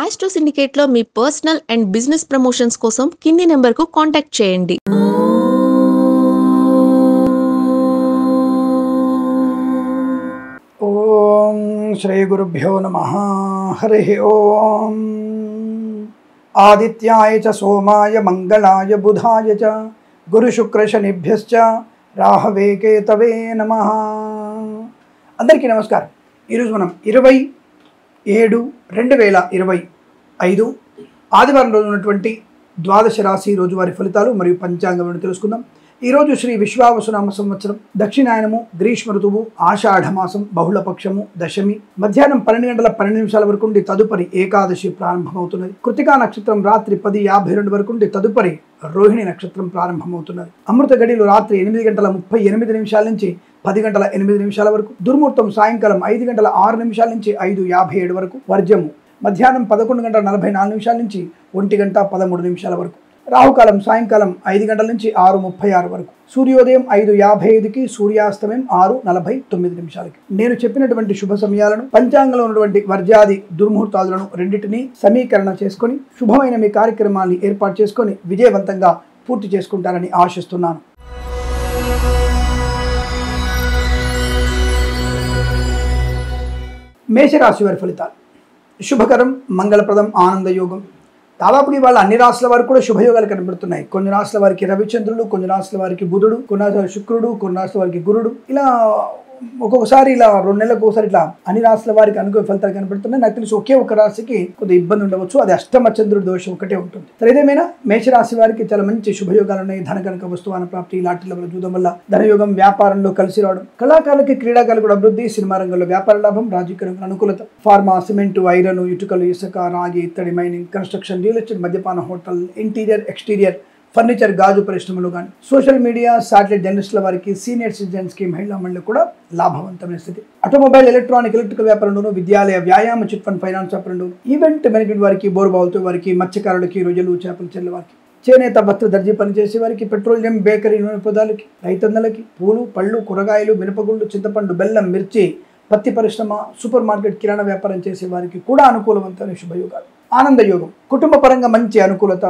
Astro సిండికేట్లో మీ personal and business promotions కోసం కింది నెంబర్కు కాంటాక్ట్ చేయండి. ఓం శ్రీ గురుభ్యో నమః. హరి ఓం. ఆదిత్యాయ చ సోమాయ మంగళాయ బుధాయ చ గురు శుక్ర శనిభ్యశ్చ రాహవే కేతవే నమః. అందరికీ నమస్కారం. ఈరోజు మనం 27/2025 ఆదివారం రోజు ఉన్నటువంటి ద్వాదశ రాశి రోజువారి ఫలితాలు మరియు పంచాంగం తెలుసుకుందాం. ఈరోజు శ్రీ విశ్వావసునామ సంవత్సరం, దక్షిణాయనము, గ్రీష్మ ఋతువు, ఆషాఢమాసం, బహుళపక్షము, దశమి, మధ్యాహ్నం 12:12 వరకు ఉండి తదుపరి ఏకాదశి ప్రారంభమవుతున్నది. కృతికా నక్షత్రం రాత్రి 10:52 వరకు ఉండి తదుపరి రోహిణి నక్షత్రం ప్రారంభమవుతున్నది. అమృత గడియలు రాత్రి 8:38 నుంచి 10:08 వరకు, దుర్ముహూర్తం సాయంకాలం 5:06 నుంచి 5:57 వరకు, వర్జము మధ్యాహ్నం 11:44 నుంచి 1:13 వరకు, రాహుకాలం సాయంకాలం 5 గంటల నుంచి 6:36 వరకు, సూర్యోదయం 5:55కి, సూర్యాస్తమయం 6:49. నేను చెప్పినటువంటి శుభ సమయాలను, పంచాంగంలో ఉన్నటువంటి వర్జాది దుర్ముహూర్తాలను రెండింటినీ సమీకరణ చేసుకొని శుభమైన మీ కార్యక్రమాన్ని ఏర్పాటు చేసుకొని విజయవంతంగా పూర్తి చేసుకుంటారని ఆశిస్తున్నాను. మేషరాశి వారి ఫలితాలు. శుభకరం, మంగళప్రదం, ఆనందయోగం. దాదాపు ఇవాళ అన్ని రాశుల వారికి కూడా శుభయోగాలు కనబడుతున్నాయి. కొన్ని రాశుల వారికి రవిచంద్రుడు, కొన్ని రాశుల వారికి బుధుడు, కొన్ని రాశుల శుక్రుడు, కొన్ని రాశుల వారికి గురుడు, ఇలా ఒక్కొక్కసారి ఇలా 2 నెలలకు ఒకసారి ఇట్లా అన్ని రాశుల వారికి అనుకూల ఫలితాలు కనబడుతున్నాయి. నాకు తెలిసి ఒకే ఒక రాశికి కొద్దిగా ఇబ్బంది ఉండవచ్చు, అది అష్టమ చంద్రుడి దోషం ఒకటే ఉంటుంది. ఏదేమైనా మేషరాశి వారికి చాలా మంచి శుభయోగాలు ఉన్నాయి. ధన కనుక వస్తువాన ప్రాప్తి, లాటరీల వల్ల చూడడం వల్ల ధనయోగం, వ్యాపారంలో కలిసి రావడం, కళాకారులకి క్రీడాకారులు కూడా అభివృద్ధి, సినిమా రంగంలో వ్యాపార లాభం, రాజకీయ రంగంలో అనుకూలత, ఫార్మా, సిమెంటు, ఐరన్, ఇటుకలు, ఇసుక, రాగి, ఇత్తడి, మైనింగ్, కన్స్ట్రక్షన్, రియల్ ఎస్టేట్, మద్యపాన, హోటల్, ఇంటీరియర్, ఎక్స్టీరియర్, ఫర్నిచర్, గాజు పరిశ్రమలు కానీ, సోషల్ మీడియా, శాటిలైట్ జర్నలిస్టుల వారికి, సీనియర్ సిటిజన్స్కి, మహిళా మండలి కూడా లాభవంతమైన స్థితి. ఆటోమొబైల్, ఎలక్ట్రికల్ వ్యాపారంలోను, విద్యాలయ, వ్యాయామ, చిట్ ఫండ్, ఫైనాన్స్ వ్యాపారంలోను, ఈవెంట్ మేనేజ్మెంట్ వారికి, బోరుబావులతో వారికి, మత్స్యకారులకి, రొయ్యలు, చేపల చెర్ల వారికి, చేనేత, వస్త్ర, దర్జీ పనిచేసే వారికి, పెట్రోలియం, బేకరీ, నూనె పదార్థాలకి, రైతన్నలకి, పూలు, పళ్ళు, కూరగాయలు, మినపగుళ్ళు, చింతపండు, బెల్లం, మిర్చి, పత్తి పరిశ్రమ, సూపర్ మార్కెట్, కిరాణా వ్యాపారం చేసే వారికి కూడా అనుకూలవంతమైన శుభయోగాలు. ఆనందయోగం. కుటుంబ పరంగా మంచి అనుకూలత,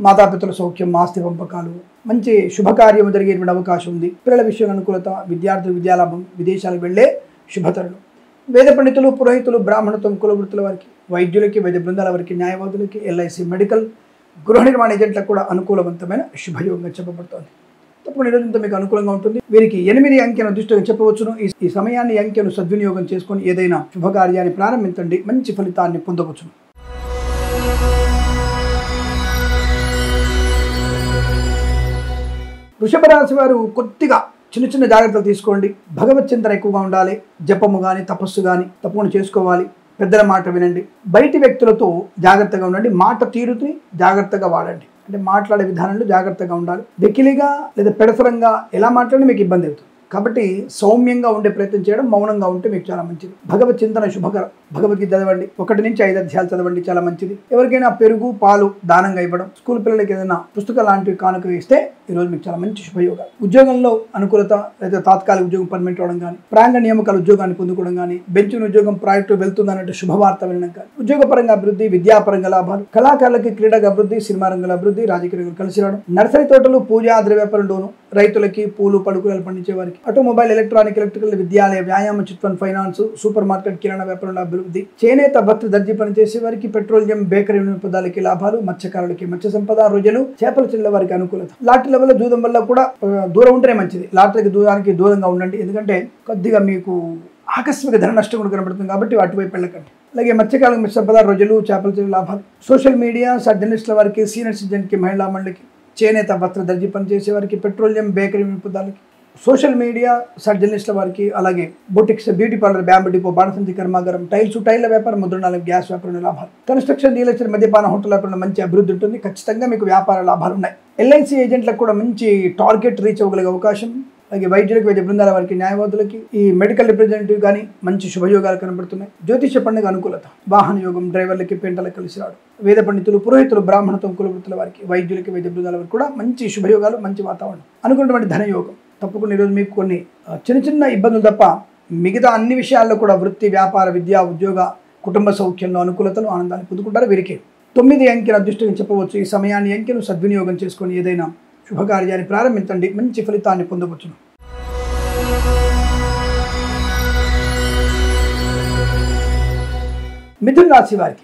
మాతాపితల సౌఖ్యం, ఆస్తి పంపకాలు, మంచి శుభకార్యం జరిగేటువంటి అవకాశం ఉంది. పిల్లల విషయంలో అనుకూలత, విద్యార్థులు విద్యాలాభం, విదేశాలకు వెళ్లే శుభతరులు. వేద పండితులు, పురోహితులు, బ్రాహ్మణత్వం, కులవృత్తుల వారికి, వైద్యులకి, వైద్య బృందాల వారికి, న్యాయవాదులకి, ఎల్ఐసి, మెడికల్, గృహ నిర్మాణ ఏజెంట్లకు కూడా అనుకూలవంతమైన శుభయోగంగా చెప్పబడుతోంది. తప్పకుండా ఈరోజు మీకు అనుకూలంగా ఉంటుంది. వీరికి 8 అంకెను దృష్టిగా చెప్పవచ్చును. ఈ సమయాన్ని, అంకెను సద్వినియోగం చేసుకొని ఏదైనా శుభకార్యాన్ని ప్రారంభించండి, మంచి ఫలితాన్ని పొందవచ్చును. వృషభ రాశి వారు కొద్దిగా చిన్న జాగ్రత్తలు తీసుకోండి. భగవత్ చింతన ఎక్కువగా ఉండాలి. జపము కానీ, తపస్సు కానీ తప్పకుండా చేసుకోవాలి. పెద్దల మాట వినండి. బయటి వ్యక్తులతో జాగ్రత్తగా ఉండండి. మాట తీరుని జాగ్రత్తగా వాడండి. అంటే మాట్లాడే విధానంలో జాగ్రత్తగా ఉండాలి. వెకిలిగా లేదా పెడసరంగా ఎలా మాట్లాడినా మీకు ఇబ్బంది అవుతుంది. కాబట్టి సౌమ్యంగా ఉండే ప్రయత్నం చేయడం, మౌనంగా ఉంటే మీకు చాలా మంచిది. భగవత్ చింతన శుభకరం. భగవద్గీత చదవండి. 1 నుంచి 5 అధ్యాయాలు చదవండి, చాలా మంచిది. ఎవరికైనా పెరుగు, పాలు దానంగా ఇవ్వడం, స్కూల్ పిల్లలకి ఏదైనా పుస్తకాలు లాంటివి కానుక ఇస్తే ఈరోజు మీకు చాలా మంచి శుభయోగాలు. ఉద్యోగంలో అనుకూలత, లేదా తాత్కాలిక ఉద్యోగం పర్మనెంట్ అవ్వడం కానీ, ప్రాంగణ నియామకాల ఉద్యోగాన్ని పొందుకోవడం కానీ, బెంచిన ఉద్యోగం ప్రాజెక్టు వెళ్తుందన్నట్టు శుభవార్త వినడం కానీ, ఉద్యోగపరంగా అభివృద్ధి, విద్యాపరంగా లాభాలు, కళాకారులకి క్రీడగా అభివృద్ధి, సినిమా రంగంలో అభివృద్ధి, రాజకీయ రంగంలో కలిసి రావడం, నర్సరీ తోటలు, పూజా ద్రవ్య వ్యాపారంలోను, రైతులకి, పూలు, పలుకురాలు పండించే వారికి, ఆటోమొబైల్, ఎలక్ట్రికల్, విద్యాలయ, వ్యాయామ, chit fund, finance, super market, కిరాణా వ్యాపారంలో అభివృద్ధి, చేనేత, వస్త్ర, దర్జీ పనిచేసే వారికి, పెట్రోలియం, బేకరీ, నూనె పదార్థాలకి లాభాలు, మత్స్యకారులకి మత్స్య సంపద, రొయ్యలు, చేపల చెల్ల వారికి అనుకూలత. లాటరీల వల్ల, జూదం వల్ల కూడా దూరం ఉంటేనే మంచిది. లాటరీకి దూరంగా ఉండండి. ఎందుకంటే కొద్దిగా మీకు ఆకస్మిక ధన నష్టం కూడా కనబడుతుంది. కాబట్టి అటువైపు వెళ్ళకండి. అలాగే మత్స్యకారులకు మత్స్య సంపద, రొయ్యలు, చేపల చెల్ల లాభాలు. సోషల్ మీడియా, జర్నలిస్టుల వారికి, సీనియర్ సిటిజన్కి, మహిళా మండలికి, చేనేత, వస్త్ర, దర్జీ పనిచేసే వారికి, పెట్రోలియం, బేకరీ, నూనె పదార్థాలకి, సోషల్ మీడియా, జర్నలిస్టుల వారికి, అలాగే boutiques, beauty parlour, bamboo depot, బాణసంచి కర్మాగారం, టైల్ల వ్యాపారం, ముద్రణాలు, గ్యాస్ వ్యాపారంలో లాభాలు, కన్స్ట్రక్షన్, రియల్ ఎస్టేట్, మద్యపాన, హోటల్ వ్యాపారంలో మంచి అభివృద్ధి ఉంటుంది. ఖచ్చితంగా మీకు వ్యాపార లాభాలు ఉన్నాయి. ఎల్ఐసి ఏజెంట్లకు కూడా మంచి టార్గెట్ రీచ్ అవ్వగలిగే అవకాశం. అలాగే వైద్యులకు, వైద్య బృందాల వారికి, న్యాయవాదులకి, ఈ మెడికల్ రిప్రజెంటేటివ్ కానీ మంచి శుభయోగాలు కనబడుతున్నాయి. జ్యోతిష పండుగ అనుకూలత, వాహన యోగం, డ్రైవర్లకి, పెంటలకు కలిసి రావడం, వేద పండితులు, పురోహితులు, బ్రాహ్మణత్వం, కులవృత్తుల వారికి, వైద్యులకి, వైద్య బృందాల వారికి కూడా మంచి శుభయోగాలు, మంచి వాతావరణం. అనుకున్నటువంటి ధనయోగం. తప్పకుండా ఈరోజు మీకు కొన్ని చిన్న ఇబ్బందులు తప్ప మిగతా అన్ని విషయాల్లో కూడా వృత్తి, వ్యాపార, విద్య, ఉద్యోగ, కుటుంబ సౌఖ్యంలో అనుకూలతలు ఆనందాన్ని పొందుకుంటారు. వీరికి 9 అంకెల అదృష్టంగా చెప్పవచ్చు. ఈ సమయాన్ని అంకెను సద్వినియోగం చేసుకొని ఏదైనా శుభకార్యాన్ని ప్రారంభించండి, మంచి ఫలితాన్ని పొందవచ్చును. మిథున రాశి వారికి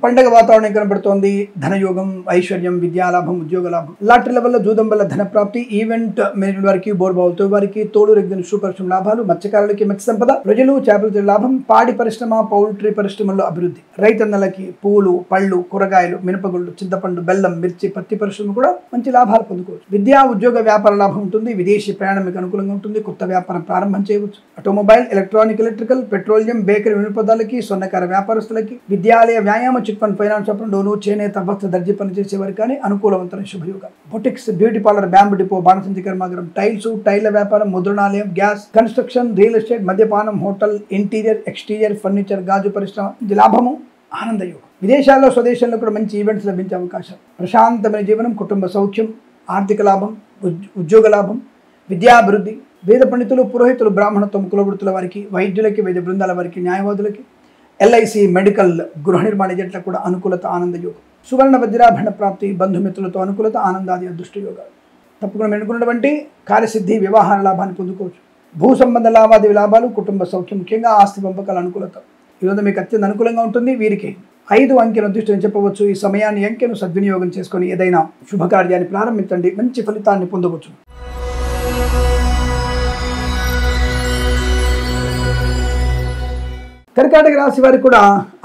పండగ వాతావరణం కనబడుతోంది. ధనయోగం, ఐశ్వర్యం, విద్యాలాభం, ఉద్యోగ లాభం, లాటరీ లెవెల్లో జూదం వల్ల ధన ప్రాప్తి, ఈవెంట్ మేనేజ్మెంట్ వారికి, బోర్బావులతో వారికి, తోడు రెగ్గిన పరిశ్రమ లాభాలు, మత్స్యకారులకి మత్స్య సంపద, ప్రజలు చేపల లాభం, పాడి పరిశ్రమ, పౌల్ట్రీ పరిశ్రమల్లో అభివృద్ధి, రైతన్నలకి పూలు, పళ్ళు, కూరగాయలు, మినపగుళ్ళు, చింతపండు, బెల్లం, మిర్చి, పత్తి పరిశ్రమ కూడా మంచి లాభాలు పొందుకోవచ్చు. విద్యా, ఉద్యోగ, వ్యాపార లాభం ఉంటుంది. విదేశీ ప్రయాణం మీకు అనుకూలంగా ఉంటుంది. కొత్త వ్యాపారం ప్రారంభం చేయవచ్చు. Automobile, electronic, electrical, petroleum, bakery వినియోగదారులకి, స్వర్ణకార వ్యాపారస్తులకి, విద్యాలయ, వ్యాయామ, చిట్ ఫండ్, ఫైనాన్స్ లోను, చేనేత, వస్త్ర, దర్జీ పనిచేసే వారికి కానీ అనుకూలవంతమైన శుభయోగాలు. Boutiques, beauty parlour, bamboo depot, బాణసంచి కర్మాగారం, టైల్స్, టైల్ల వ్యాపారం, ముద్రణాలయం, గ్యాస్, కన్స్ట్రక్షన్, రియల్ ఎస్టేట్, మద్యపానం, హోటల్, ఇంటీరియర్, ఎక్స్టీరియర్, ఫర్నిచర్, గాజు పరిశ్రమ, లాభము, ఆనందయోగం. విదేశాల్లో, స్వదేశాల్లో కూడా మంచి ఈవెంట్స్ లభించే అవకాశం. ప్రశాంతమైన జీవనం, కుటుంబ సౌఖ్యం, ఆర్థిక లాభం, ఉద్యోగ లాభం, విద్యాభివృద్ధి, వేద పండితులు, పురోహితులు, బ్రాహ్మణత్వం, కులవృత్తుల వారికి, వైద్యులకి, వైద్య బృందాల వారికి, న్యాయవాదులకి, ఎల్ఐసి, మెడికల్, గృహ నిర్మాణ ఏజెంట్లకు కూడా అనుకూలత, ఆనందయోగం. సువర్ణ వజ్రాభరణ ప్రాప్తి, బంధుమిత్రులతో అనుకూలత, ఆనందాది అదృష్ట యోగాలు. తప్పకుండా మెనుకున్నటువంటి కార్యసిద్ధి, వ్యవహార లాభాన్ని పొందుకోవచ్చు. భూ సంబంధ లావాదేవీ లాభాలు, కుటుంబ సౌఖ్యం, ముఖ్యంగా ఆస్తి పంపకాల అనుకూలత ఈరోజు మీకు అత్యంత అనుకూలంగా ఉంటుంది. వీరికి 5 అంకెల అదృష్టం చెప్పవచ్చు. ఈ సమయాన్ని అంకెను సద్వినియోగం చేసుకొని ఏదైనా శుభకార్యాన్ని ప్రారంభించండి, మంచి ఫలితాన్ని పొందవచ్చు. కర్కాటక రాశి వారికి కూడా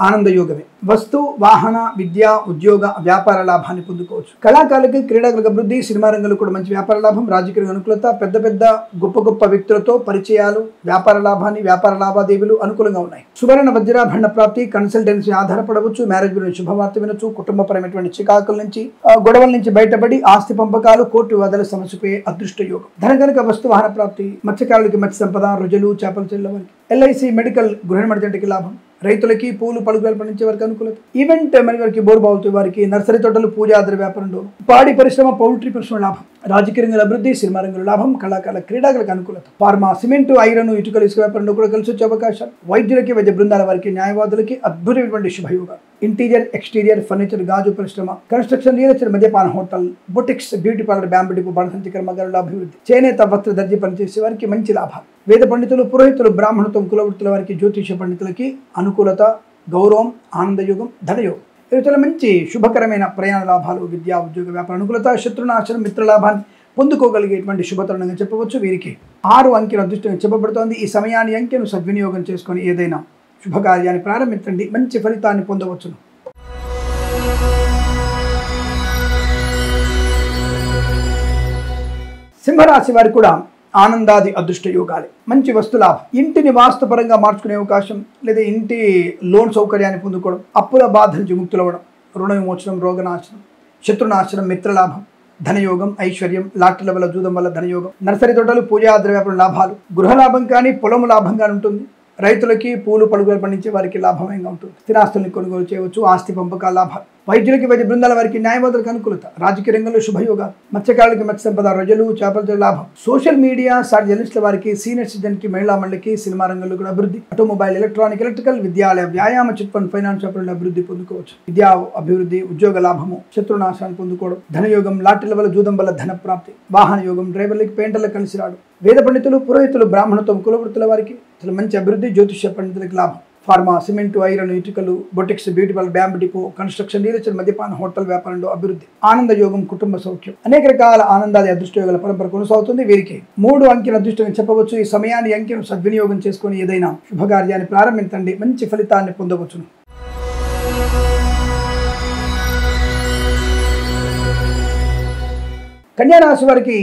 ఆనందయోగమే. వస్తు, వాహన, విద్య, ఉద్యోగ, వ్యాపార లాభాన్ని పొందుకోవచ్చు. కళాకారులకి, క్రీడాకులకు అభివృద్ధి, సినిమా రంగంలో కూడా మంచి వ్యాపార లాభం, రాజకీయ అనుకూలత, పెద్ద పెద్ద గొప్ప వ్యక్తులతో పరిచయాలు, వ్యాపార లాభాన్ని, వ్యాపార లావాదేవీలు అనుకూలంగా ఉన్నాయి. సువర్ణ వజ్రాభరణ ప్రాప్తి, కన్సల్టెన్సీ ఆధారపడవచ్చు. మ్యారేజ్ గురించి శుభవార్త వినొచ్చు. కుటుంబపరమైనటువంటి చికాకుల నుంచి, గొడవల నుంచి బయటపడి ఆస్తి పంపకాలు, కోర్టు వివాదాల సమస్యపై అదృష్ట యోగం. ధన కనుక వస్తు వాహన ప్రాప్తి, మత్స్యకారులకి మత్స్య సంపద, రుజులు, చేపల చెల్లవారికి, ఎల్ఐసి, మెడికల్, గృహ నిర్మాణ లాభం, రైతులకి పూలు, పలుకులు పండించే వారికి అనుకూలత. ఈవెంట్ మేనేజ్మెంట్ వారికి, బోర్బావులతో వారికి, నర్సరీ తోటలు, పూజాద్ర వ్యాపారంలో, పాడి పరిశ్రమ, పౌల్ట్రీ పరిశ్రమ లాభం, రాజకీయ రంగంలో అభివృద్ధి, సినిమా రంగంలో లాభం, కళాకారుల, క్రీడాకులకు అనుకూలత. ఫార్మా, సిమెంట్, ఐరన్, ఇటుకలు, ఇసుక వ్యాపారంలో కూడా కలిసి వచ్చే అవకాశాలు. వైద్యులకి, వైద్య బృందాల వారికి, న్యాయవాదులకి అద్భుతమైనటువంటి శుభయోగాలు. ఇంటీరియర్, ఎక్స్టీరియర్, ఫర్నిచర్, గాజు పరిశ్రమ, కన్స్ట్రక్షన్, రియల్ ఎస్టేట్, మద్యపాన, hotel, boutiques, beauty parlour, bamboo depot, బాణసంచి కర్మాగారంలో అభివృద్ధి, చేనేత, వస్త్ర, దర్జీ పనిచేసే వారికి మంచి లాభాలు. వేద పండితులు, పురోహితులు, బ్రాహ్మణత్వం, కులవృత్తుల వారికి, జ్యోతిష పండితులకి అనుకూలత, గౌరవం, ఆనందయోగం, ధనయోగం. చాలా మంచి శుభకరమైన ప్రయాణ లాభాలు, విద్యా, ఉద్యోగ, వ్యాపార అనుకూలత, శత్రునాశనం, మిత్రలాభాన్ని పొందుకోగలిగేటువంటి శుభతరుణంగా చెప్పవచ్చు. వీరికి 6 అంకెల అదృష్టంగా చెప్పబడుతోంది. ఈ సమయాన్ని అంకెను సద్వినియోగం చేసుకొని ఏదైనా శుభకార్యాన్ని ప్రారంభించండి, మంచి ఫలితాన్ని పొందవచ్చును. సింహరాశి వారికి కూడా ఆనందాది అదృష్ట యోగాలే. మంచి వస్తులాభం, ఇంటిని వాస్తుపరంగా మార్చుకునే అవకాశం, లేదా ఇంటి లోన్ సౌకర్యాన్ని పొందుకోవడం, అప్పుల బాధ నుంచి ముక్తులవ్వడం, రుణ విమోచనం, రోగనాశనం, శత్రునాశనం, మిత్రలాభం, ధనయోగం, ఐశ్వర్యం, లాటరీ లెవెల్ జూదం వల్ల ధనయోగం, నర్సరీ తోటలు, పూజా ద్రవ్యాపారం లాభాలు, గృహ లాభం కానీ, పొలం లాభంగా ఉంటుంది. రైతులకి, పూలు, పలుకులు పండించే వారికి లాభమయంగా ఉంటుంది. స్థిరాస్తుల్ని కొనుగోలు చేయవచ్చు. ఆస్తి పంపకాల లాభాలు, వైద్యులకి, వైద్య బృందాల వారికి, న్యాయవాదులకు అనుకూలత, రాజకీయ రంగంలో శుభయోగాలు, మత్స్యకారులకి మత్స్య సంపద, రొజలు, చేపల లాభం, సోషల్ మీడియా, జర్నలిస్టుల వారికి, సీనియర్ సిటిజన్కి, మహిళా మండలికి, సినిమా రంగంలో కూడా అభివృద్ధి, ఆటోమొబైల్, ఎలక్ట్రానిక్, ఎలక్ట్రికల్, విద్యాలయ, వ్యాయామ, చిట్ ఫండ్, ఫైనాన్స్ అభివృద్ధి పొందుకోవచ్చు. విద్యా అభివృద్ధి, ఉద్యోగ లాభము, శత్రునాశాన్ని పొందుకోవడం, ధనయోగం, లాటరీ లెవెల్ జూదం వల్ల ధన ప్రాప్తి, వాహన యోగం, డ్రైవర్లకి, పెయింటర్లకు కలిసి రావడం, వేద పండితులు, పురోహితులు, బ్రాహ్మణత్వం, కులవృత్తుల వారికి చాలా మంచి అభివృద్ధి, జ్యోతిష పండితులకు లాభం. ఫార్మా, సిమెంట్, ఐరన్, ఇటుకలు, boutiques, beauty parlour, bamboo depot, construction, real estate, మద్యపాన, హోటల్ వ్యాపారంలో అభివృద్ధి, ఆనంద యోగం, కుటుంబ సౌఖ్యం. అనేక రకాల ఆనందాది అదృష్ట యోగాల పరంపర కొనసాగుతుంది. వీరికి 3 అంకెల అదృష్టంగా చెప్పవచ్చు. ఈ సమయాన్ని అంకెను సద్వినియోగం చేసుకుని ఏదైనా శుభకార్యాన్ని ప్రారంభించండి, మంచి ఫలితాన్ని పొందవచ్చును. కన్యా రాశి వారికి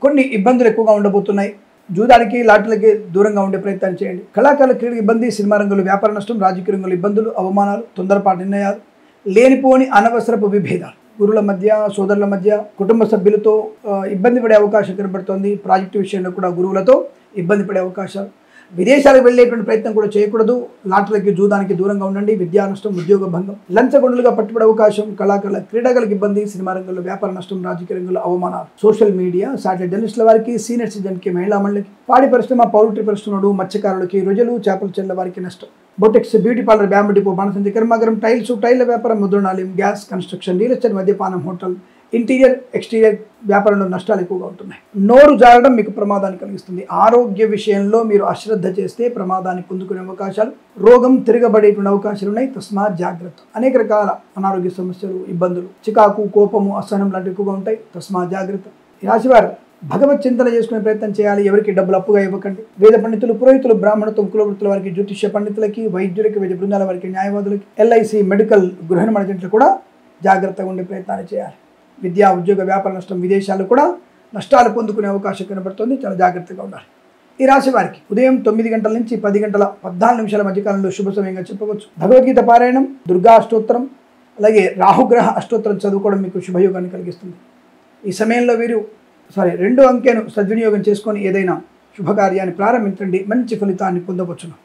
కొన్ని ఇబ్బందులు ఎక్కువగా ఉండబోతున్నాయి. జూదానికి, లాటరీలకి దూరంగా ఉండే ప్రయత్నం చేయండి. కళాకారుల, క్రీడల ఇబ్బంది, సినిమా రంగంలో వ్యాపార నష్టం, రాజకీయ రంగంలో ఇబ్బందులు, అవమానాలు, తొందరపాటు నిర్ణయాలు, లేనిపోని అనవసరపు విభేదాలు, గురువుల మధ్య, సోదరుల మధ్య, కుటుంబ సభ్యులతో ఇబ్బంది పడే అవకాశం కనబడుతోంది. ప్రాజెక్టు విషయంలో కూడా గురువులతో ఇబ్బంది పడే అవకాశాలు. విదేశాలకు వెళ్ళేటువంటి ప్రయత్నం కూడా చేయకూడదు. లాటరీలకి, జూదానికి దూరంగా ఉండండి. విద్యా నష్టం, ఉద్యోగ భంగం, లంచగొండలుగా పట్టుబడే అవకాశం, కళాకారుల, క్రీడాకులకు ఇబ్బంది, సినిమా రంగంలో వ్యాపార నష్టం, రాజకీయ రంగంలో అవమానాలు, సోషల్ మీడియా, సాటిలైట్ జర్నలిస్టుల వారికి, సీనియర్ సిటిజన్కి, మహిళా మండలికి, పాడి పరిశ్రమ, పౌల్ట్రీ పరిశ్రమలు, మత్స్యకారులకి, రొజలు, చేపల చెల్ల వారికి నష్టం. Boutiques, beauty parlour, bamboo depot, బాణసంచి కర్మాగారం, టైల్స్, టైల్ల వ్యాపారం, ముద్రణాలయం, గ్యాస్, కన్స్ట్రక్షన్, రియల్ ఎస్టేట్, మద్యపానం, హోటల్, ఇంటీరియర్, ఎక్స్టీరియర్ వ్యాపారంలో నష్టాలు ఎక్కువగా ఉంటున్నాయి. నోరు జారడం మీకు ప్రమాదాన్ని కలిగిస్తుంది. ఆరోగ్య విషయంలో మీరు అశ్రద్ధ చేస్తే ప్రమాదాన్ని పొందుకునే అవకాశాలు, రోగం తిరగబడేటువంటి అవకాశాలు ఉన్నాయి. తస్మాత్ జాగ్రత్త. అనేక రకాల అనారోగ్య సమస్యలు, ఇబ్బందులు, చికాకు, కోపము, అసహనం లాంటివి ఎక్కువగా ఉంటాయి. తస్మాత్ జాగ్రత్త. ఈ రాశివారు భగవత్ చింతన చేసుకునే ప్రయత్నం చేయాలి. ఎవరికి డబ్బులు అప్పుగా ఇవ్వకండి. వేద పండితులు, పురోహితులు, బ్రాహ్మణత్వం, కులవృత్తుల వారికి, జ్యోతిష్య పండితులకి, వైద్యులకి, వైద్య బృందాల వారికి, న్యాయవాదులకి, ఎల్ఐసి, మెడికల్, గృహ నిర్మాణ జంటలు కూడా జాగ్రత్తగా ఉండే ప్రయత్నాలు చేయాలి. విద్యా, ఉద్యోగ, వ్యాపార నష్టం, విదేశాలు కూడా నష్టాలు పొందుకునే అవకాశం కనబడుతుంది. చాలా జాగ్రత్తగా ఉండాలి. ఈ రాశి వారికి ఉదయం 9 గంటల నుంచి 10 గంటల 14 నిమిషాల మధ్యకాలంలో శుభ సమయంగా చెప్పవచ్చు. భగవద్గీత పారాయణం, దుర్గా అష్టోత్తరం, అలాగే రాహుగ్రహ అష్టోత్తరం చదువుకోవడం మీకు శుభయోగాన్ని కలిగిస్తుంది. ఈ సమయంలో వీరు 2 అంకెను సద్వినియోగం చేసుకొని ఏదైనా శుభకార్యాన్ని ప్రారంభించండి. మంచి ఫలితాన్ని పొందవచ్చును.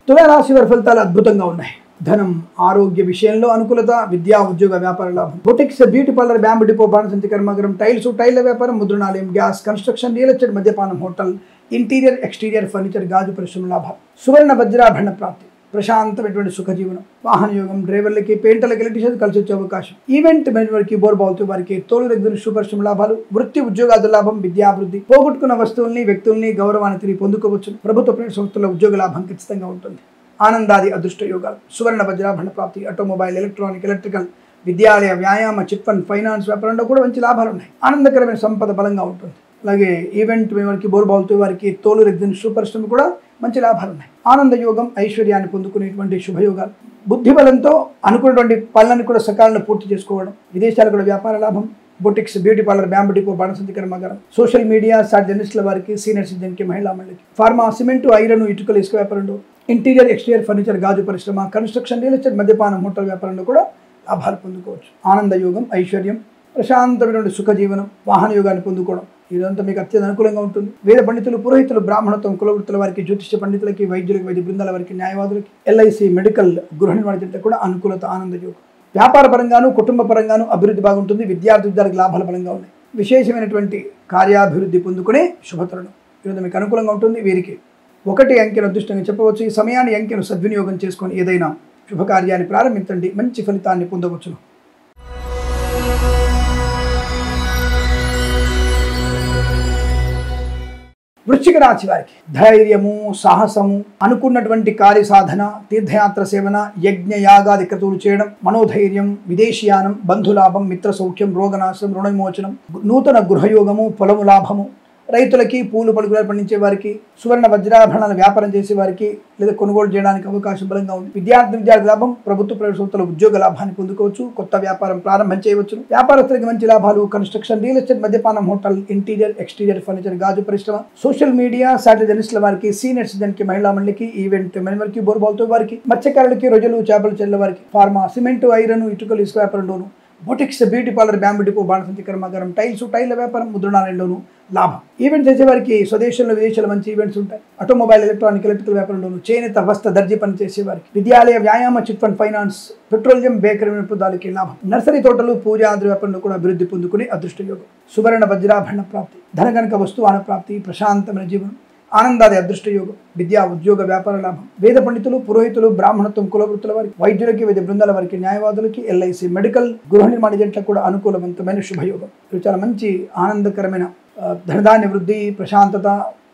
తులారాశి వారి ఫలితాలు అద్భుతంగా ఉన్నాయి. ధనం, ఆరోగ్య విషయంలో అనుకూలత, విద్యా, ఉద్యోగ, వ్యాపార లాభం. Boutiques, beauty parlour, bamboo depot, బాణసంచి కర్మాగారం, టైల్స్, టైల్ల వ్యాపారం, ముద్రణాలయం, గ్యాస్, కన్స్ట్రక్షన్, రియల్ ఎస్టేట్, మద్యపానం, హోటల్, ఇంటీరియర్, ఎక్స్టీరియర్, ఫర్నిచర్, గాజు పరిశ్రమ లాభం. సువర్ణ వజ్రాభరణ ప్రాప్తి, ప్రశాంతమైనటువంటి సుఖజీవనం, వాహన యోగం, డ్రైవర్లకి, పెయింటర్లకి, ఎలక్ట్రీషియన్స్ కలిసి వచ్చే అవకాశం. ఈవెంట్ మేనేజ్మెంట్కి, బోర్బావుతూ వారికి, తోలు రెగ్గుల శుభపరిశ్రమ లాభాలు, వృత్తి ఉద్యోగాది లాభం, విద్యాభివృద్ధి, పోగొట్టుకున్న వస్తువుల్ని, వ్యక్తుల్ని, గౌరవాన్ని తిరిగి పొందుకోవచ్చు. ప్రభుత్వ ప్రైవేట్ సంస్థల్లో ఉద్యోగ లాభం ఖచ్చితంగా ఉంటుంది. ఆనందాది అదృష్ట యోగాలు, సువర్ణ వజ్రాభరణ ప్రాప్తి, ఆటోమొబైల్, ఎలక్ట్రానిక్, ఎలక్ట్రికల్, విద్యాలయ, వ్యాయామ, చిట్ ఫండ్, ఫైనాన్స్ వ్యాపారంలో కూడా మంచి లాభాలు ఉన్నాయి. ఆనందకరమైన సంపద బలంగా ఉంటుంది. అలాగే ఈవెంట్ వారికి, బోర్బావుతూ వారికి, తోలు రెగ్గుల శుభపరిశ్రమ కూడా మంచి లాభాలు ఉన్నాయి. ఆనంద యోగం, ఐశ్వర్యాన్ని పొందుకునేటువంటి శుభయోగాలు. బుద్ధి బలంతో అనుకున్నటువంటి పనులను కూడా సకాలంలో పూర్తి చేసుకోవడం. విదేశాలు కూడా వ్యాపార లాభం. Boutiques, beauty parlour, bamboo depot, బాణసంచి కర్మాగారం, సోషల్ మీడియా, సాట్ జర్నలిస్టుల వారికి, సీనియర్ సిటిజన్కి, మహిళా మండలికి, ఫార్మా, సిమెంటు, ఐరన్, ఇటుకలు, ఇసుక వ్యాపారంలో, ఇంటీరియర్, ఎక్స్టీరియర్, ఫర్నిచర్, గాజు పరిశ్రమ, కన్స్ట్రక్షన్, రియల్ ఎస్టేట్, మద్యపానం, హోటల్ వ్యాపారంలో కూడా లాభాలు పొందుకోవచ్చు. ఆనంద యోగం, ఐశ్వర్యం, ప్రశాంతమైనటువంటి సుఖజీవనం, వాహన యోగాన్ని పొందుకోవడం, ఇదంతా మీకు అత్యంత అనుకూలంగా ఉంటుంది. వేద పండితులు, పురోహితులు, బ్రాహ్మణత్వం, కులవృత్తుల వారికి, జ్యోతిష్య పండితులకి, వైద్యులకి, వైద్య బృందాల వారికి, న్యాయవాదులకి, ఎల్ఐసి, మెడికల్, గృహ నిర్మాణ జంట కూడా అనుకూలత, ఆనంద యోగం. వ్యాపార పరంగాను, కుటుంబ పరంగాను అభివృద్ధి బాగుంటుంది. విద్యార్థులకు లాభాల బలంగా ఉన్నాయి. విశేషమైనటువంటి కార్యాభివృద్ధి పొందుకునే శుభతరుణం ఈరోజు మీకు అనుకూలంగా ఉంటుంది. వీరికి 1 అంకెను అదృష్టంగా చెప్పవచ్చు. ఈ సమయాన్ని అంకెను సద్వినియోగం చేసుకొని ఏదైనా శుభకార్యాన్ని ప్రారంభించండి. మంచి ఫలితాన్ని పొందవచ్చును. వృశ్చిక రాశి వారికి ధైర్యము, సాహసము, అనుకున్నటువంటి కార్యసాధన, తీర్థయాత్ర సేవన, యజ్ఞ, యాగాది క్రతువులు చేయడం, మనోధైర్యం, విదేశీయానం, బంధులాభం, మిత్ర సౌఖ్యం, రోగనాశనం, రుణ విమోచనం, నూతన గృహయోగము, పొలము లాభము, రైతులకి, పూలు పలుకులు పండించే వారికి, సువర్ణ వజ్రాభరణాల వ్యాపారం చేసే వారికి లేదా కొనుగోలు చేయడానికి అవకాశం బలంగా ఉంది. విద్యార్థి లాభం, ప్రభుత్వ ప్రైవేట్ సంస్థల ఉద్యోగ లాభాన్ని పొందుకోవచ్చు. కొత్త వ్యాపారం ప్రారంభం చేయవచ్చు. వ్యాపారస్తులకి మంచి లాభాలు. కన్స్ట్రక్షన్, రియల్ ఎస్టేట్, మద్యపానం, హోటల్, ఇంటీరియర్, ఎక్స్టీరియర్, ఫర్నిచర్, గాజు పరిశ్రమ, సోషల్ మీడియా, సాటిలైట్ జర్నలిస్టుల వారికి, సీనియర్ సిటిజన్కి, మహిళా మండలికి, ఈవెంట్ మేనేజ్మెంట్కి, బోర్బావుతో వారికి, మత్స్యకారులకి, రొయ్యలు, చేపలు చెల్లెల వారికి, ఫార్మా, సిమెంటు, ఐరన్, ఇటుకలు, ఇసుక వ్యాపారంలోను, boutiques, beauty parlour, bamboo depot, బాణసంచి కర్మాగారం, టైల్స్, టైల్ల వ్యాపారం, ముద్రణాలయంలోను లాభం. ఈవెంట్ చేసేవారికి స్వదేశంలో, విదేశాల్లో మంచి ఈవెంట్స్ ఉంటాయి. ఆటోమొబైల్, ఎలక్ట్రానిక్, ఎలక్ట్రికల్ వ్యాపారంలోను, చేనేత, వస్త్ర, దర్జీ పని చేసేవారికి, విద్యాలయ, వ్యాయామ, chit fund, finance, petroleum, bakery వినోదాలకి లాభం. నర్సరీ తోటలు, పూజాది వ్యాపారంలో కూడా అభివృద్ధి పొందుకునే అదృష్ట యోగం. సువర్ణ వజ్రాభరణ ప్రాప్తి, ధనగణక వస్తువాన ప్రాప్తి, ప్రశాంతమైన జీవనం, ఆనందాది అదృష్ట యోగం. విద్యా, ఉద్యోగ, వ్యాపార లాభం. వేద పండితులు, పురోహితులు, బ్రాహ్మణత్వం, కులవృత్తుల వారికి, వైద్యులకి, వైద్య బృందాల వారికి, న్యాయవాదులకి, ఎల్ఐసి, మెడికల్, గృహ నిర్మాణ జంటలకు కూడా అనుకూలవంతమైన శుభయోగం. ఇది చాలా మంచి ఆనందకరమైన ధనధాన్య వృద్ధి, ప్రశాంతత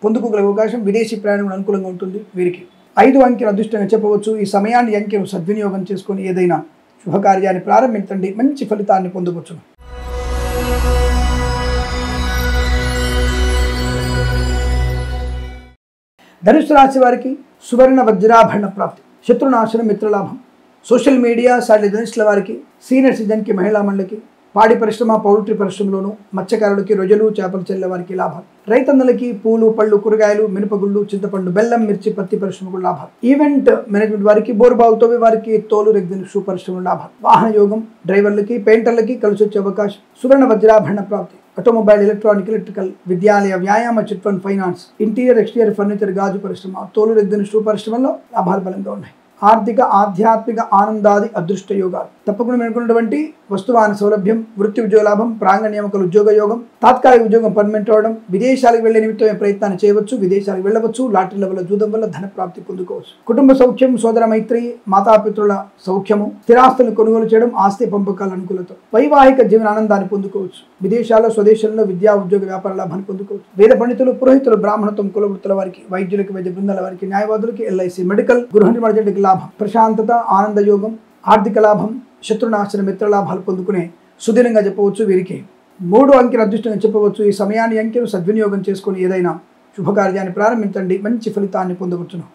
పొందుకోగల అవకాశం. విదేశీ ప్రయాణం అనుకూలంగా ఉంటుంది. వీరికి 5 అంకెను అదృష్టంగా చెప్పవచ్చు. ఈ సమయాన్ని అంకెను సద్వినియోగం చేసుకొని ఏదైనా శుభకార్యాన్ని ప్రారంభించండి. మంచి ఫలితాన్ని పొందవచ్చు. ధనుసు రాశి వారికి సువర్ణ వజ్రాభరణ ప్రాప్తి, శత్రునాశనం, మిత్రలాభం. సోషల్ మీడియా, సాటిలైట్ జర్నలిస్టుల వారికి, సీనియర్ సిటిజన్కి, మహిళా మండలికి, పాడి పరిశ్రమ, పౌల్ట్రీ పరిశ్రమలోను, మత్స్యకారులకి, రొయ్యలు, చేపలు చెల్లె వారికి లాభాలు. రైతన్నలకి పూలు, పళ్ళు, కూరగాయలు, మినపగుళ్ళు, చింతపండు, బెల్లం, మిర్చి, పత్తి పరిశ్రమకు లాభాలు. ఈవెంట్ మేనేజ్మెంట్ వారికి, బోర్బావుతో వారికి, తోలు రెగ్జిన్ షూ పరిశ్రమలు లాభాలు. వాహన యోగం, డ్రైవర్లకి, పెయింటర్లకి కలిసి వచ్చే అవకాశం. సువర్ణ వజ్రాభరణ ప్రాప్తి, ఆటోమొబైల్, ఎలక్ట్రానిక్, ఎలక్ట్రికల్, విద్యాలయ, వ్యాయామ, chit fund, finance, interior, exterior, furniture, గాజు పరిశ్రమ, తోలు రెగ్జిన్ షూ పరిశ్రమల్లో లాభాలు బలంగా ఉన్నాయి. ఆర్థిక ఆధ్యాత్మిక ఆనందాది అదృష్ట యోగాలు. తప్పకుండా అనుకున్నటువంటి వస్తువాహన సౌలభ్యం, వృత్తి ఉద్యోగ లాభం, ప్రాంగణ నియామకాలు ఉద్యోగ యోగం, తాత్కాలిక ఉద్యోగం పర్మనెంట్ అవడం, విదేశాలకు వెళ్లే నిమిత్తమే ప్రయత్నాన్ని చేయవచ్చు, విదేశాలకు వెళ్ళవచ్చు, లాటరీల వల్ల జూదం వల్ల ధన ప్రాప్తి పొందుకోవచ్చు. కుటుంబ సౌఖ్యం, సోదర మైత్రి, మాతాపితృల సౌఖ్యము, స్థిరాస్తులను కొనుగోలు చేయడం, ఆస్తి పంపకాల అనుకూలత, వైవాహిక జీవన ఆనందాన్ని పొందుకోవచ్చు, విదేశాల్లో స్వదేశంలో విద్యా ఉద్యోగ వ్యాపార లాభాన్ని పొందుకోవచ్చు. వేద పండితులు, పురోహితులు, బ్రాహ్మణత్వం, కులవృత్తుల వారికి, వైద్యులకు, వైద్య బృందాల వారికి, న్యాయవాదులకి, ఎల్ఐసి మెడికల్, గృహ నిర్మాణ లాభం, ప్రశాంతత, ఆనంద యోగం, ఆర్థిక లాభం, శత్రునాశన, మిత్ర లాభాలు పొందుకునే సుదీర్ఘంగా చెప్పవచ్చు. వీరికి 3 అంకెల అదృష్టంగా చెప్పవచ్చు. ఈ సమయాన్ని అంకెను సద్వినియోగం చేసుకుని ఏదైనా శుభకార్యాన్ని ప్రారంభించండి, మంచి ఫలితాన్ని పొందవచ్చును.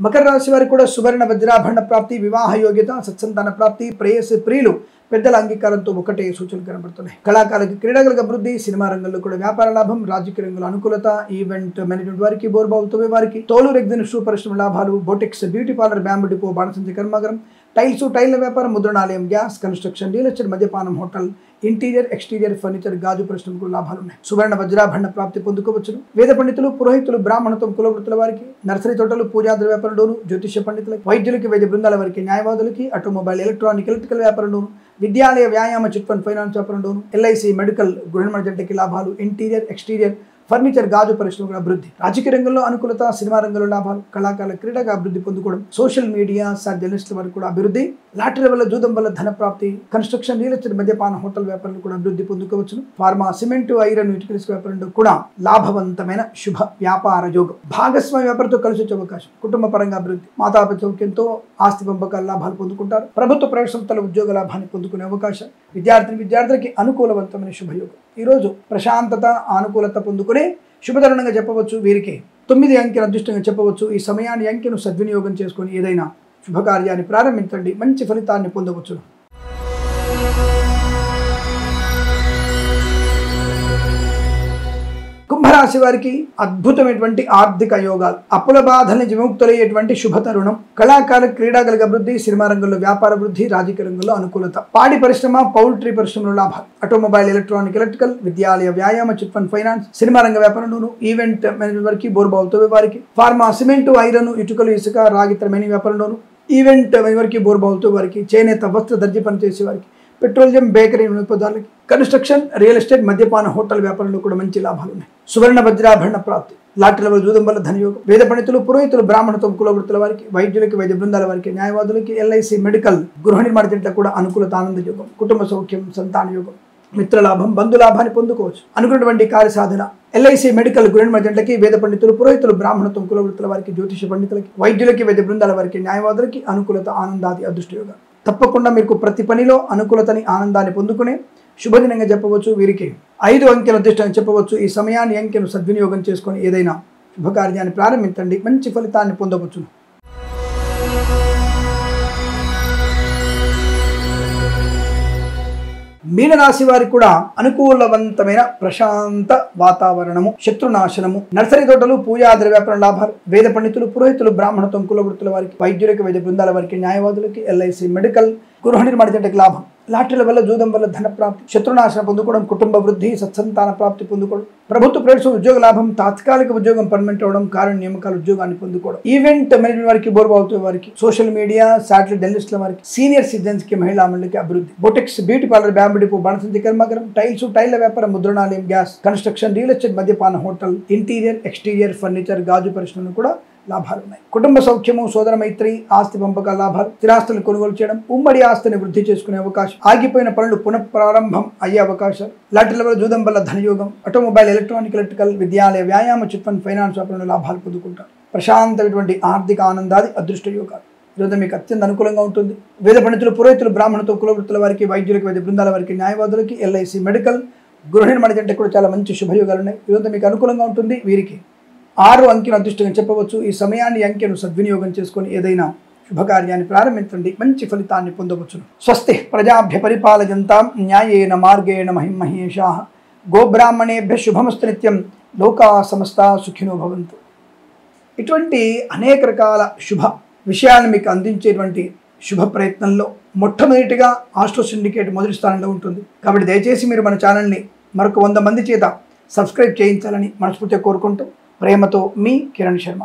మకర రాశి వారికి కూడా సువర్ణ వజ్రాభరణ ప్రాప్తి, వివాహ యోగ్యత, సత్సంతాన ప్రాప్తి, ప్రేయసి ప్రియులు పెద్దల అంగీకారంతో ఒకటే సూచనలు కనబడుతున్నాయి. కళాకారులకు, క్రీడాకులకు అభివృద్ధి, సినిమా రంగంలో కూడా వ్యాపార లాభం, రాజకీయ రంగంలో అనుకూలత, ఈవెంట్ మేనేజ్మెంట్ వారికి, బోర్బావులతో వారికి, తోలు రెగ్జిన్ షూ పరిశ్రమ లాభాలు, boutiques, beauty parlour, bamboo depot, బాణసంచి కర్మాగారం, టైల్స్, టైల్ల వ్యాపారం, ముద్రణాలయం, గ్యాస్, కన్స్ట్రక్షన్, రియల్ ఎస్టేట్, మద్యపానం, హోటల్, ఇంటీరియర్, ఎక్స్టీరియర్, ఫర్నిచర్, గాజు పరిశ్రమకు లాభాలు ఉన్నాయి. సువర్ణ వజ్రాభరణ ప్రాప్తి పొందుకోవచ్చును. వేద పండితులు, పురోహితులు, బ్రాహ్మణత్వం, కులవృత్తుల వారికి, నర్సరీ తోటలు, పూజాద్ర వ్యాపారంలోను, జ్యోతిష్య పండితులకు, వైద్యులకి, వైద్య బృందాల వారికి, న్యాయవాదులకి, ఆటోమొబైల్, ఎలక్ట్రానిక్, ఎలక్ట్రికల్ వ్యాపారంలోను, విద్యాలయ, వ్యాయామ, చిట్ ఫండ్, ఫైనాన్స్ వ్యాపారంలోను, ఎల్ఐసి మెడికల్, గృహ నిర్మాణ జంటకి లాభాలు, ఇంటీరియర్, ఎక్స్టీరియర్, ఫర్నిచర్, గాజు పరిశ్రమల అభివృద్ధి, రాజకీయ రంగంలో అనుకూలత, సినిమా రంగంలో లాభాలు, కళాకారుల, క్రీడగా అభివృద్ధి పొందుకోవడం, సోషల్ మీడియా, జర్నలిస్టుల వరకు కూడా అభివృద్ధి, లాటరీ వల్ల జూదం వల్ల ధన ప్రాప్తి, కన్స్ట్రక్షన్, రియల్ ఎస్టేట్, మద్యపాన, హోటల్ వ్యాపారాలు కూడా అభివృద్ధి పొందుకోవచ్చును. ఫార్మా, సిమెంట్, ఐరన్, యూటిలిటీస్ వ్యాపారంలో కూడా లాభవంతమైన శుభ వ్యాపార యోగం, భాగస్వామి వ్యాపారంతో కలిసి వచ్చే అవకాశం, కుటుంబ పరంగా అభివృద్ధి, మాతాపిత సౌఖ్యంతో ఆస్తి పంపకాల లాభాలు పొందుకుంటారు. ప్రభుత్వ ప్రైవేట్ సంస్థల ఉద్యోగ లాభాన్ని పొందుకునే అవకాశం, విద్యార్థులకి అనుకూలవంతమైన శుభయోగం. ఈరోజు ప్రశాంతత, అనుకూలత పొందుకునే శుభతరుణంగా చెప్పవచ్చు. వీరికి 9 అంకెల అదృష్టంగా చెప్పవచ్చు. ఈ సమయాన్ని అంకెను సద్వినియోగం చేసుకొని ఏదైనా శుభకార్యాన్ని ప్రారంభించండి, మంచి ఫలితాన్ని పొందవచ్చు. కుంభరాశి వారికి అద్భుతమైనటువంటి ఆర్థిక యోగాలు, అప్పుల బాధల నుంచి విముక్తులయ్యేటువంటి శుభ తరుణం, కళాకార, క్రీడాకులకు అభివృద్ధి, సినిమా రంగంలో వ్యాపార అభివృద్ధి, రాజకీయ రంగంలో అనుకూలత, పాడి పరిశ్రమ, పౌల్ట్రీ పరిశ్రమలో లాభాలు, ఆటోమొబైల్, ఎలక్ట్రానిక్, ఎలక్ట్రికల్, విద్యాలయ, వ్యాయామ, చిట్ ఫండ్, ఫైనాన్స్, సినిమా రంగ వ్యాపారంలోను, ఈవెంట్ మేనేజ్మెంట్ వారికి, బోర్బావులతో వారికి, ఫార్మా, సిమెంట్, ఐరన్, ఇటుకలు, ఇసుక, రాగితర మెనీ వ్యాపారంలోను, ఈవెంట్ వారికి, బోర్బావులతో వారికి, చేనేత, వస్త్ర, దర్జీ పనిచేసే వారికి, పెట్రోలియం, బేకరీ వినోదాలకి, కన్స్ట్రక్షన్, రియల్ ఎస్టేట్, మద్యపాన, హోటల్ వ్యాపారంలో కూడా మంచి లాభాలు ఉన్నాయి. సువర్ణ వజ్రాభరణ ప్రాప్తి, లాటరీల జూదం వల్ల ధనయోగం, వేద పండితులు, పురోహితులు, బ్రాహ్మణత్వం, కులవృత్తుల వారికి, వైద్యులకి, వైద్య బృందాల వారికి, న్యాయవాదులకి, ఎల్ఐసి మెడికల్, గృహ నిర్మాణ జంటలకు కూడా అనుకూలత, ఆనంద యోగం, కుటుంబ సౌఖ్యం, సంతాన యోగం, మిత్రలాభం, బంధులాభాన్ని పొందుకోవచ్చు. అనుకున్నటువంటి కార్య సాధన, ఎల్ఐసి మెడికల్, గృహ నిర్మాణ జంటకి, వేద పండితులు, పురోహితులు, బ్రాహ్మణత్వం, కులవృత్తుల వారికి, జ్యోతిష పండితులకి, వైద్యులకి, వైద్య బృందాల వారికి, న్యాయవాదులకి అనుకూలత, ఆనందాది అదృష్ట యోగం. తప్పకుండా మీకు ప్రతి పనిలో అనుకూలతని, ఆనందాన్ని పొందుకునే శుభదినంగా చెప్పవచ్చు. వీరికి 5 అంకెల అదృష్టంగా చెప్పవచ్చు. ఈ సమయాన్ని అంకెను సద్వినియోగం చేసుకొని ఏదైనా శుభకార్యాన్ని ప్రారంభించండి, మంచి ఫలితాన్ని పొందవచ్చును. మీనరాశి వారికి కూడా అనుకూలవంతమైన ప్రశాంత వాతావరణము, శత్రునాశనము, నర్సరీ తోటలు, పూజాద్ర వ్యాపార లాభాలు, వేద పండితులు, పురోహితులు, బ్రాహ్మణత్వం, కులవృత్తుల వారికి, వైద్యులకి, వైద్య బృందాల వారికి, న్యాయవాదులకి, ఎల్ఐసి మెడికల్, గృహ నిర్మాణ జంటకి లాభం, లాటరీల వల్ల జూదం వల్ల ధన ప్రాప్తి, శత్రునాశనం పొందుకోవడం, కుటుంబ వృద్ధి, సత్సంతాన ప్రాప్తి పొందుకోవడం, ప్రభుత్వ ప్రైవేట్ ఉద్యోగ లాభం, తాత్కాలిక ఉద్యోగం పర్మనెంట్ అవడం, కారణ నియామకాల ఉద్యోగాన్ని పొందుకోవడం, ఈవెంట్ మేనేజ్మెంట్ వారికి, బోర్బావుతో వారికి, సోషల్ మీడియా, శాటిలైట్ జర్నలిస్టుల వారికి, సీనియర్ సిటిజన్స్ కి, మహిళా మండలికి అభివృద్ధి, boutiques, beauty parlour, bamboo depot, బాణసంచి కర్మాగారం, టైల్స్, టైల్ల వ్యాపారం, ముద్రణాలయం, గ్యాస్, కన్స్ట్రక్షన్, రియల్ ఎస్టేట్, మద్యపాన, హోటల్, ఇంటీరియర్, ఎక్స్టీరియర్, ఫర్నిచర్, గాజు పరిశ్రమలు కూడా లాభాలు ఉన్నాయి. కుటుంబ సౌఖ్యము, సోదర మైత్రి, ఆస్తి పంపకాల లాభాలు, స్థిరాస్తులను కొనుగోలు చేయడం, ఉమ్మడి ఆస్తిని వృద్ధి చేసుకునే అవకాశం, ఆగిపోయిన పనులు పునఃప్రారంభం అయ్యే అవకాశం, లాటరీల వల్ల జూదం వల్ల ధనయోగం, ఆటోమొబైల్, ఎలక్ట్రానిక్, ఎలక్ట్రికల్, విద్యాలయ, వ్యాయామ, చిట్ ఫండ్, ఫైనాన్స్ వ్యాపారంలో లాభాలు పొందుకుంటారు. ప్రశాంతమైనటువంటి ఆర్థిక ఆనందాది అదృష్ట యోగాలు. ఈరోజు మీకు అత్యంత అనుకూలంగా ఉంటుంది. వేద పండితులు, పురోహితులు, బ్రాహ్మణత్వ, కులవృత్తుల వారికి, వైద్యులకి, వైద్య బృందాల వారికి, న్యాయవాదులకి, ఎల్ఐసి మెడికల్, గృహ నిర్మాణ జంటకు కూడా చాలా మంచి శుభయోగాలు ఉన్నాయి. ఈరోజు మీకు అనుకూలంగా ఉంటుంది. వీరికి 6 అంకెల అదృష్టంగా చెప్పవచ్చు. ఈ సమయాన్ని అంకెను సద్వినియోగం చేసుకొని ఏదైనా శుభకార్యాన్ని ప్రారంభించండి, మంచి ఫలితాన్ని పొందవచ్చును. స్వస్తి ప్రజాభ్య పరిపాలయంతాం న్యాయేన మార్గేణ మహిం మహేషాః గోబ్రాహ్మణేభ్య శుభమస్తు నిత్యం లోకా సమస్తా సుఖినో భవంతు. ఇటువంటి అనేక రకాల శుభ విషయాలను మీకు అందించేటువంటి శుభ ప్రయత్నంలో మొట్టమొదటిగా ఆస్ట్రో సిండికేట్ మొదటి స్థానంలో ఉంటుంది. కాబట్టి దయచేసి మీరు మన ఛానల్ని మరొక 100 మంది చేత సబ్స్క్రైబ్ చేయించాలని మనస్ఫూర్తిగా కోరుకుంటూ ప్రేమతో మీ కిరణ్ శర్మ.